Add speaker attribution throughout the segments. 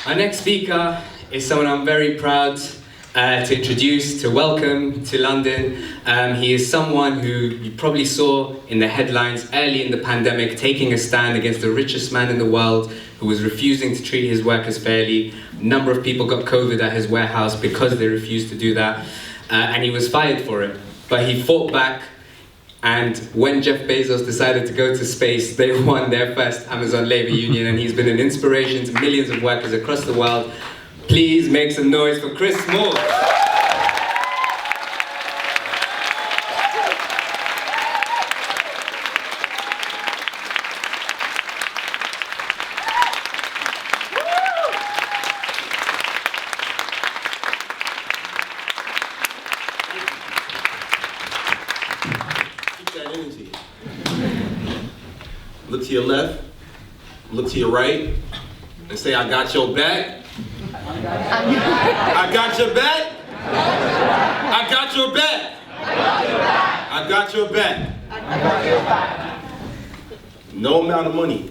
Speaker 1: Our next speaker is someone I'm very proud to introduce, to welcome to London. He is someone who you probably saw in the headlines early in the pandemic, taking a stand against the richest man in the world who was refusing to treat his workers fairly. A number of people got COVID at his warehouse because they refused to do that, and he was fired for it. But he fought back, and when Jeff Bezos decided to go to space, they won their first Amazon labor union, and he's been an inspiration to millions of workers across the world. Please make some noise for Chris Small.
Speaker 2: Look to your left, look to your right, and say, I got your back. I got your back. I got your back. I got your back. No amount of money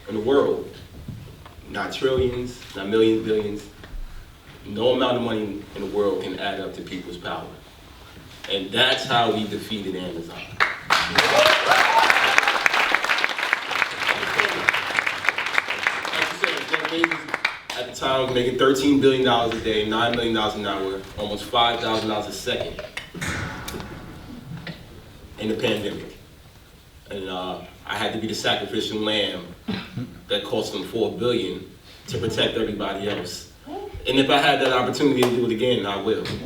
Speaker 2: in the world, not trillions, not millions, billions, no amount of money in the world can add up to people's power. And that's how we defeated Amazon. At the time, was making $13 billion a day, $9 million an hour, almost $5,000 a second in the pandemic. And I had to be the sacrificial lamb that cost them $4 billion to protect everybody else. And if I had that opportunity to do it again, I will. They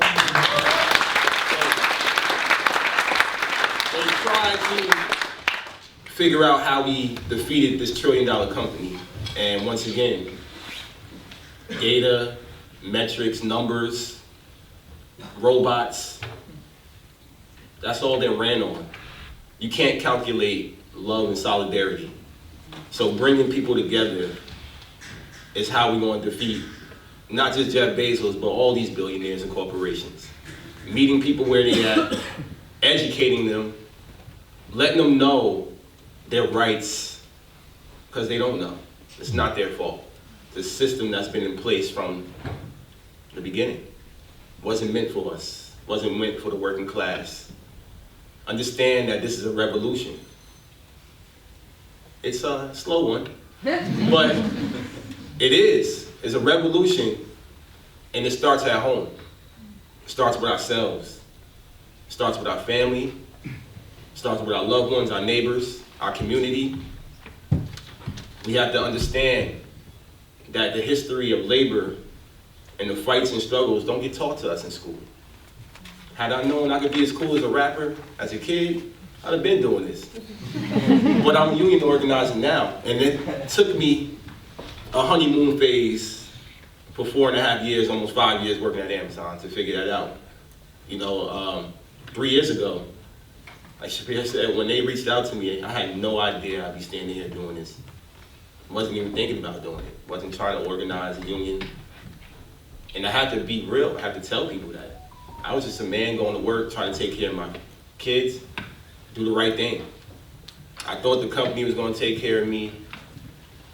Speaker 2: tried to figure out how we defeated this trillion-dollar company. And once again, data, metrics, numbers, robots, that's all they ran on. You can't calculate love and solidarity. So bringing people together is how we're going to defeat not just Jeff Bezos, but all these billionaires and corporations. Meeting people where they at, educating them, letting them know their rights, because they don't know. It's not their fault. The system that's been in place from the beginning wasn't meant for us, wasn't meant for the working class. Understand that this is a revolution. It's a slow one, but it is. It's a revolution, and it starts at home. It starts with ourselves. It starts with our family. It starts with our loved ones, our neighbors, our community. We have to understand that the history of labor and the fights and struggles don't get taught to us in school. Had I known I could be as cool as a rapper as a kid, I'd have been doing this. But I'm union organizing now, and it took me a honeymoon phase for 4.5 years, almost 5 years working at Amazon to figure that out. 3 years ago, like Shapiro said, when they reached out to me, I had no idea I'd be standing here doing this. Wasn't even thinking about doing it. Wasn't trying to organize a union. And I had to be real. I had to tell people that. I was just a man going to work, trying to take care of my kids, do the right thing. I thought the company was going to take care of me,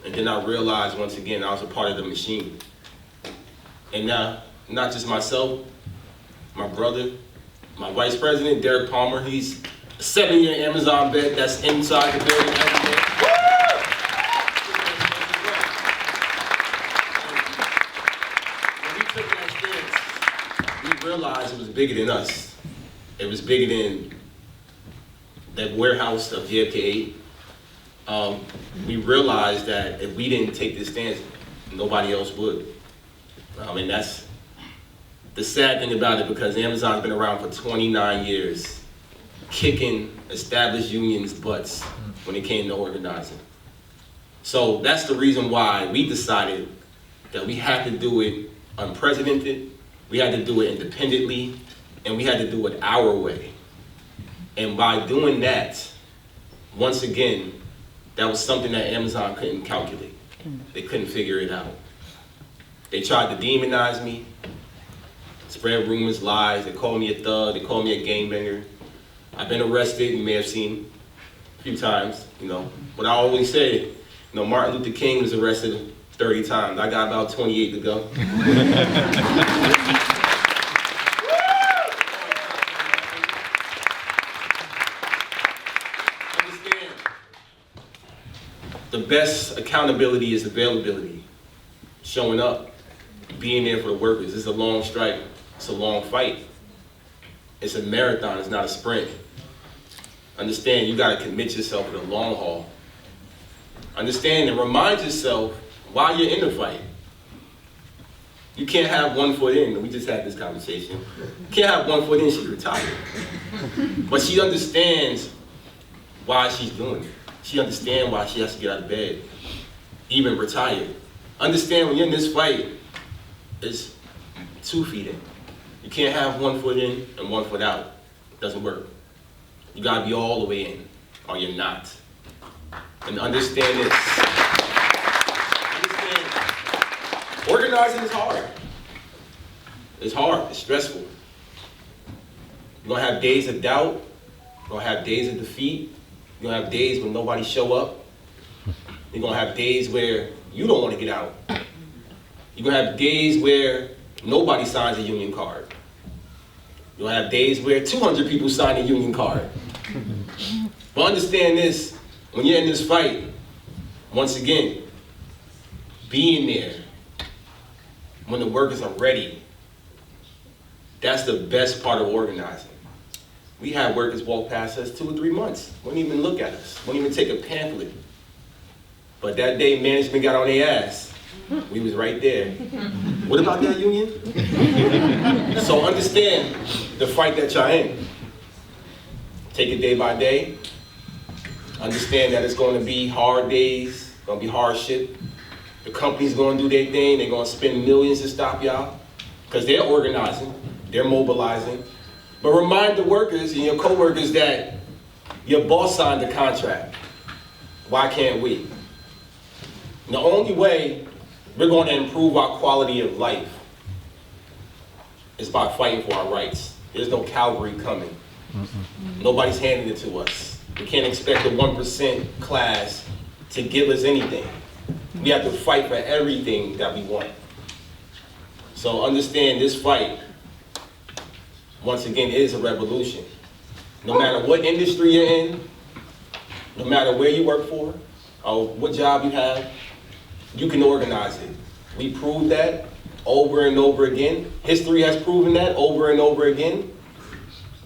Speaker 2: and then I realized once again I was a part of the machine. And now, not just myself, my brother, my vice president, Derek Palmer, he's a 7-year Amazon vet that's inside the building every day. Realized it was bigger than us. It was bigger than that warehouse of JFK. We realized that if we didn't take this stance, nobody else would. And that's the sad thing about it, because Amazon's been around for 29 years, kicking established unions' butts when it came to organizing. So that's the reason why we decided that we had to do it unprecedented. We had to do it independently, and we had to do it our way. And by doing that, once again, that was something that Amazon couldn't calculate. They couldn't figure it out. They tried to demonize me, spread rumors, lies. They called me a thug, they called me a gangbanger. I've been arrested, you may have seen a few times, But I always say, Martin Luther King was arrested 30 times. I got about 28 to go. Understand, the best accountability is availability. Showing up, being there for the workers. It's a long strike. It's a long fight. It's a marathon, it's not a sprint. Understand, you gotta commit yourself to the long haul. Understand and remind yourself while you're in the fight. You can't have one foot in. We just had this conversation. You can't have one foot in, she's retired. But she understands why she's doing it. She understands why she has to get out of bed, even retired. Understand when you're in this fight, it's 2 feet in. You can't have 1 foot in and 1 foot out. It doesn't work. You gotta be all the way in, or you're not. And understand this. Understand, organizing is hard. It's hard, it's stressful. You're gonna have days of doubt. You're gonna have days of defeat. You're gonna have days when nobody show up. You're gonna have days where you don't wanna get out. You're gonna have days where nobody signs a union card. You'll have days where 200 people sign a union card. But understand this, when you're in this fight, once again, being there, when the workers are ready, that's the best part of organizing. We had workers walk past us 2 or 3 months, wouldn't even look at us, wouldn't even take a pamphlet. But that day management got on their ass, we was right there. What about that union? So understand the fight that y'all in. Take it day by day. Understand that it's going to be hard days, going to be hardship. The company's going to do their thing. They're going to spend millions to stop y'all because they're organizing, they're mobilizing. But remind the workers and your coworkers that your boss signed the contract. Why can't we? And the only way we're going to improve our quality of life is by fighting for our rights. There's no cavalry coming. Nobody's handing it to us. We can't expect the 1% class to give us anything. We have to fight for everything that we want. So understand this fight, once again, is a revolution. No matter what industry you're in, no matter where you work for, or what job you have, you can organize it. We proved that over and over again. History has proven that over and over again.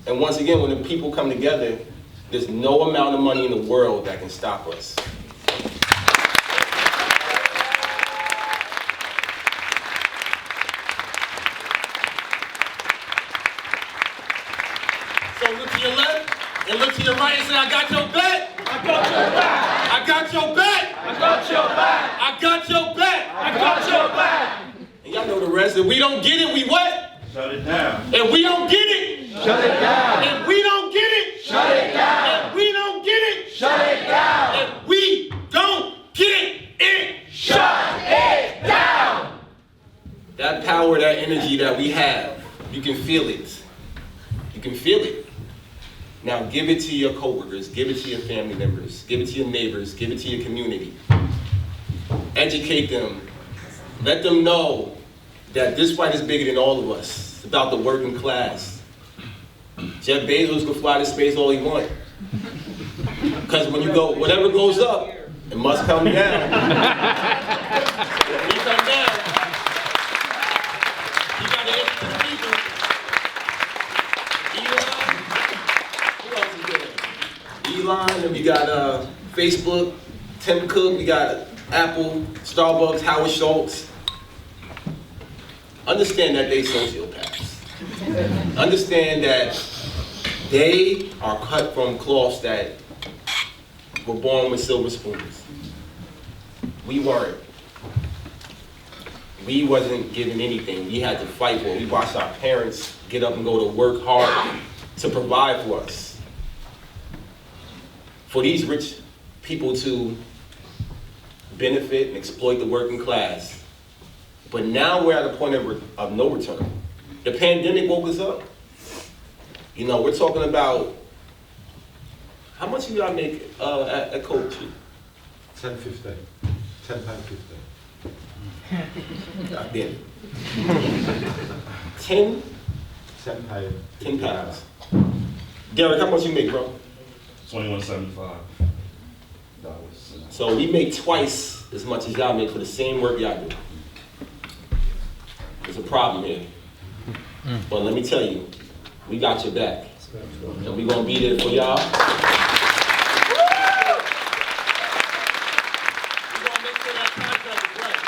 Speaker 2: And once again, when the people come together, there's no amount of money in the world that can stop us. So look to your left and look to your right and say, I got your back.
Speaker 3: I got your back.
Speaker 2: I got your back.
Speaker 3: I got your back.
Speaker 2: I got your back.
Speaker 3: I got your back.
Speaker 2: And y'all know the rest. If we don't get it, we what?
Speaker 3: Shut it down.
Speaker 2: If we don't get it,
Speaker 3: Shut it down.
Speaker 2: if we don't get it,
Speaker 3: Shut it down.
Speaker 2: if we don't get it,
Speaker 3: Shut it down.
Speaker 2: if we don't get it,
Speaker 3: Shut it down.
Speaker 2: that power, that energy that we have, you can feel it. You can feel it. Now give it to your coworkers, give it to your family members, give it to your neighbors, give it to your community. Educate them. Let them know that this fight is bigger than all of us. It's about the working class. Jeff Bezos can fly to space all he wants. Because when you go, whatever goes up, it must come down. So when you come down, you gotta get to the people. Elon, who else is there? Elon, and we got Facebook, Tim Cook, we got Apple, Starbucks, Howard Schultz. Understand that they sociopaths. Understand that they are cut from cloths that were born with silver spoons. We weren't. We wasn't given anything. We had to fight for it. We watched our parents get up and go to work hard to provide for us. For these rich people to benefit and exploit the working class. But now we're at a point of no return. The pandemic woke us up. You know, we're talking about, how much do y'all make at Coach?
Speaker 4: £10.50. £10.50.
Speaker 2: God damn it. 10 pounds. Derek, how much you make, bro?
Speaker 4: $21.75.
Speaker 2: So we make twice as much as y'all make for the same work y'all do. There's a problem here. But let me tell you, we got your back. And we gonna be there for y'all. We gonna make sure that contract is right.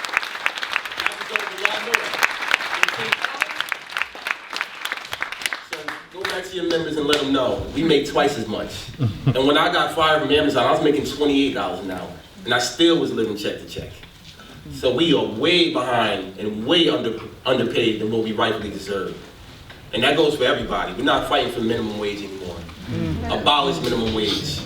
Speaker 2: That's what y'all know. So go back to your members and let them know, we make twice as much. And when I got fired from Amazon, I was making $28 an hour. And I still was living check to check. So we are way behind and way underpaid than what we rightfully deserve. And that goes for everybody. We're not fighting for minimum wage anymore. Abolish minimum wage.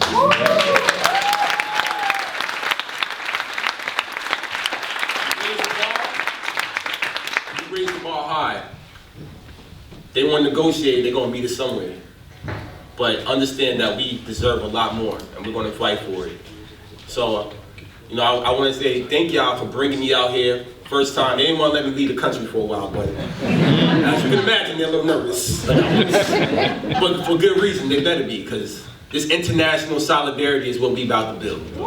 Speaker 2: You raise the bar high. They want to negotiate, they're going to meet us somewhere. But understand that we deserve a lot more, and we're going to fight for it. So, I want to say thank y'all for bringing me out here. First time, they didn't want to let me leave the country for a while, but as you can imagine, they're a little nervous. But for good reason, they better be, because this international solidarity is what we about to build. I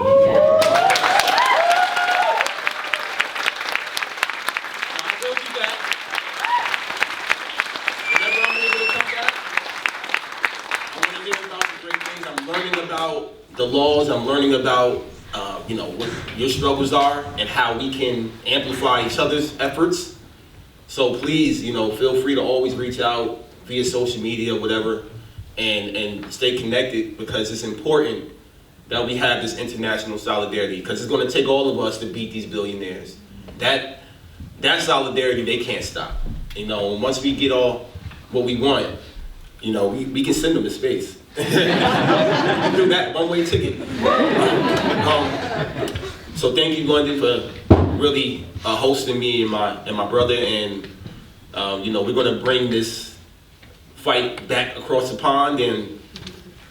Speaker 2: will be back. Whenever I'm able to come back, I want to hear about the great things. I'm learning about the laws. I'm learning about what your struggles are and how we can amplify each other's efforts. So please, feel free to always reach out via social media, whatever, and stay connected, because it's important that we have this international solidarity, because it's going to take all of us to beat these billionaires. That solidarity, they can't stop. Once we get all what we want, we can send them to space. We can do that, one-way ticket. So thank you, London, for really hosting me and my brother, and we're going to bring this fight back across the pond and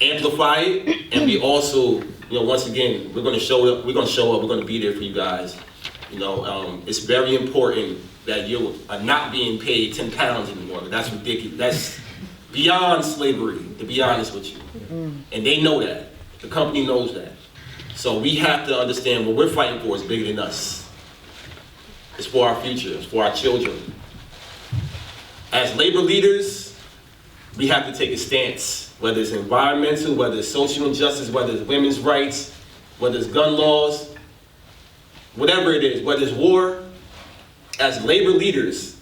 Speaker 2: amplify it. And we also, once again, we're going to show up. We're going to be there for you guys. It's very important that you are not being paid 10 pounds anymore. That's ridiculous. That's beyond slavery, to be honest with you. And they know that. The company knows that. So we have to understand what we're fighting for is bigger than us. It's for our future. It's for our children. As labor leaders, we have to take a stance, whether it's environmental, whether it's social injustice, whether it's women's rights, whether it's gun laws, whatever it is, whether it's war. As labor leaders,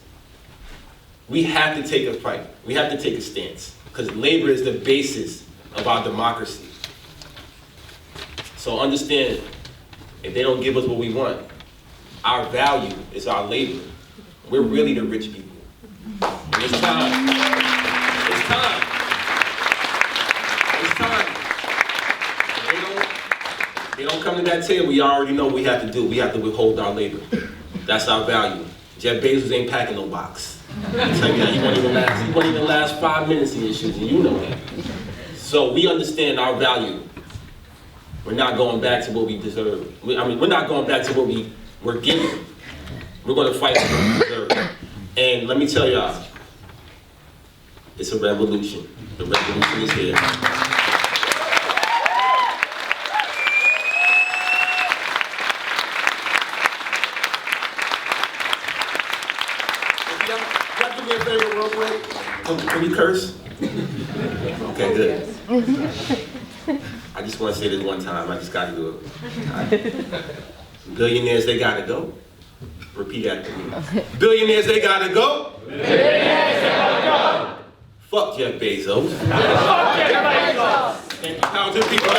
Speaker 2: we have to take a fight. We have to take a stance, because labor is the basis of our democracy. So understand, if they don't give us what we want, our value is our labor. We're really the rich people. And it's time. It's time. It's time. If they don't come to that table, we already know what we have to do. We have to withhold our labor. That's our value. Jeff Bezos ain't packing no box. I tell you that, he won't even last 5 minutes in your shoes, and you know that. So we understand our value. We're not going back to what we deserve. We're not going back to what we were given. We're going to fight for what we deserve. And let me tell y'all, it's a revolution. The revolution is here. Y'all do me a favor real quick. Can we curse? Okay, good. I just want to say this one time. I just got to do it. Right. Billionaires, they got to go. Repeat after me. Billionaires, they got to go.
Speaker 3: Billionaires, they gotta go.
Speaker 2: Fuck Jeff Bezos.
Speaker 3: Fuck Jeff Bezos.
Speaker 2: Thank you, talented people.